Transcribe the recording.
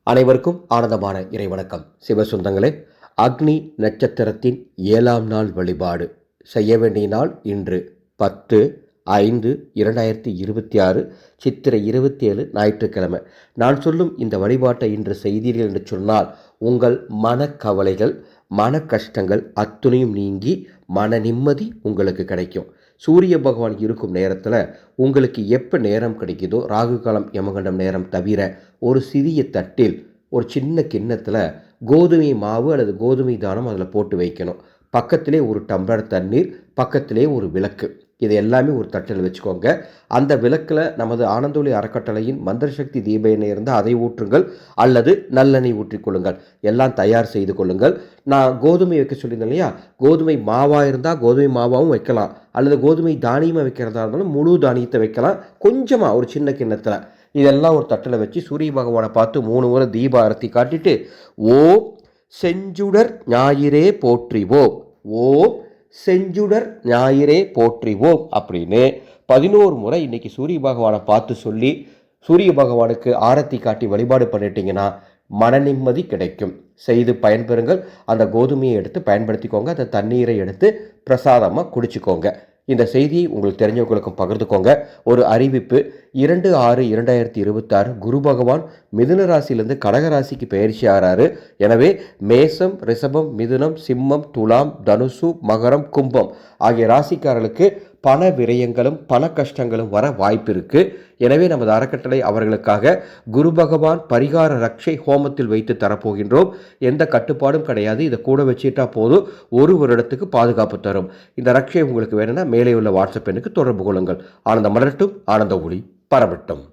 அனைவருக்கும் ஆனந்தமான இறைவணக்கம். சிவசுந்தங்களே, அக்னி நட்சத்திரத்தின் 7ஆம் நாள் வழிபாடு செய்ய வேண்டிய நாள் இன்று 10/5/2026 சித்திரை 27 ஞாயிற்றுக்கிழமை. நான் சொல்லும் இந்த வழிபாட்டை இன்று செய்தீர்கள் என்று சொன்னால் உங்கள் மனக்கவலைகள், மன கஷ்டங்கள் அத்துணையும் நீங்கி மன நிம்மதி உங்களுக்கு கிடைக்கும். சூரிய பகவான் இருக்கும் நேரத்தில் உங்களுக்கு எப்போ நேரம் கிடைக்குதோ, ராகு காலம் யமகண்டம் நேரம் தவிர, ஒரு சிறிய தட்டில் ஒரு சின்ன கிண்ணத்தில் கோதுமை மாவு அல்லது கோதுமை தானம் அதில் போட்டு வைக்கணும். பக்கத்திலே ஒரு டம்ளர் தண்ணீர், பக்கத்திலே ஒரு விளக்கு, இது எல்லாமே ஒரு தட்டில் வச்சுக்கோங்க. அந்த விளக்கில் நமது ஆனந்தொளி அறக்கட்டளையின் மந்திர சக்தி தீப எண்ணெய் இருந்தால் அதை ஊற்றுங்கள், அல்லது நல்லெண்ணெய் ஊற்றிக்கொள்ளுங்கள். எல்லாம் தயார் செய்து கொள்ளுங்கள். நான் கோதுமை வைக்க சொல்லியிருந்தேன் இல்லையா, கோதுமை மாவாக இருந்தால் கோதுமை மாவாகவும் வைக்கலாம், அல்லது கோதுமை தானியமாக வைக்கிறதா இருந்தாலும் முழு தானியத்தை வைக்கலாம். கொஞ்சமாக ஒரு சின்ன கிண்ணத்தில் இதெல்லாம் ஒரு தட்டில் வச்சு சூரிய பகவானை பார்த்து 3 முறை தீப ஆரத்தி காட்டிட்டு, ஓம் செஞ்சுடர் ஞாயிறே போற்றிவோம், ஓம் செஞ்சுடர் ஞாயிறே போற்றிவோம் அப்படின்னு 11 முறை இன்னைக்கு சூரிய பகவானை பார்த்து சொல்லி சூரிய பகவானுக்கு ஆரத்தி காட்டி வழிபாடு பண்ணிட்டீங்கன்னா மன நிம்மதி கிடைக்கும். செய்து பயன்பெறுங்கள். அந்த கோதுமையை எடுத்து பயன்படுத்திக்கோங்க. அந்த தண்ணீரை எடுத்து பிரசாதமாக குடிச்சுக்கோங்க. இந்த செய்தியை உங்களுக்கு தெரிஞ்சவங்களுக்கும் பகிர்ந்துக்கோங்க. ஒரு அறிவிப்பு: 2/6/2026 குரு பகவான் மிதுன ராசியிலிருந்து கடக ராசிக்கு பயிற்சி ஆகிறாரு. எனவே மேசம், ரிஷபம், மிதுனம், சிம்மம், துலாம், தனுசு, மகரம், கும்பம் ஆகிய ராசிக்காரர்களுக்கு பண விரயங்களும் பண கஷ்டங்களும் வர வாய்ப்பு இருக்கு. எனவே நமது அறக்கட்டளை அவர்களுக்காக குரு பகவான் பரிகார ரக்ஷை ஹோமத்தில் வைத்து தரப்போகின்றோம். எந்த கட்டுப்பாடும் கிடையாது. இதை கூட வச்சுட்டா போதும், ஒரு வருடத்துக்கு பாதுகாப்பு தரும். இந்த ரக்ஷை உங்களுக்கு வேணும்னா மேலே உள்ள வாட்ஸ்அப் எண்ணுக்கு தொடர்பு கொள்ளுங்கள். ஆனந்த மலரட்டும், ஆனந்த ஒளி பரவட்டும்.